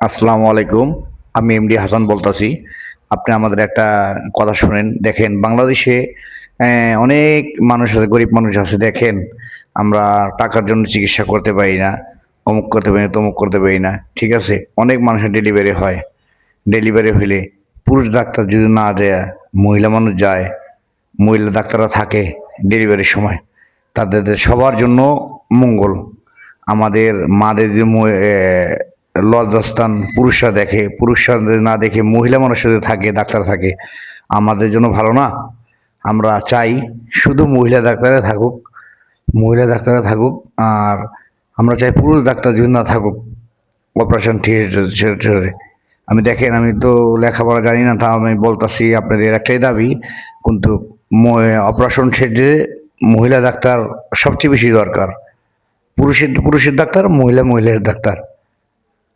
আসসালামু আলাইকুম। আমি এমডি হাসান বলতাছি। আপনি আমাদের একটা কথা শোনেন। দেখেন বাংলাদেশে অনেক মানুষ আছে, গরিব মানুষ আছে। দেখেন আমরা টাকার জন্য চিকিৎসা করতে পারি না। অমুক করতে পারি না, তমুক করতে পারি না। ঠিক আছে? অনেক মানুষের ডেলিভারি হয়। ডেলিভারি হইলে পুরুষ ডাক্তার যদি না যায়, মহিলা মানুষ যায়। মহিলা ডাক্তাররা থাকে ডেলিভারির সময়। তাদের সবার জন্য মঙ্গল। আমাদের মাদের যে লজ্জাস্থান পুরুষরা দেখে, পুরুষরা না দেখে মহিলা মানুষের যদি থাকে, ডাক্তার থাকে, আমাদের জন্য ভালো না? আমরা চাই শুধু মহিলা ডাক্তারে থাকুক, মহিলা ডাক্তারে থাকুক। আর আমরা চাই পুরুষ ডাক্তার যদি না থাকুক অপারেশন থিয়েটারে। দেখেন আমি তো লেখাপড়া জানি না, তাও আমি বলতাছি আপনাদের একটাই দাবি, কিন্তু অপারেশন থিয়েটারে মহিলা ডাক্তার সবচেয়ে বেশি দরকার। পুরুষের পুরুষের ডাক্তার, মহিলা মহিলার ডাক্তার।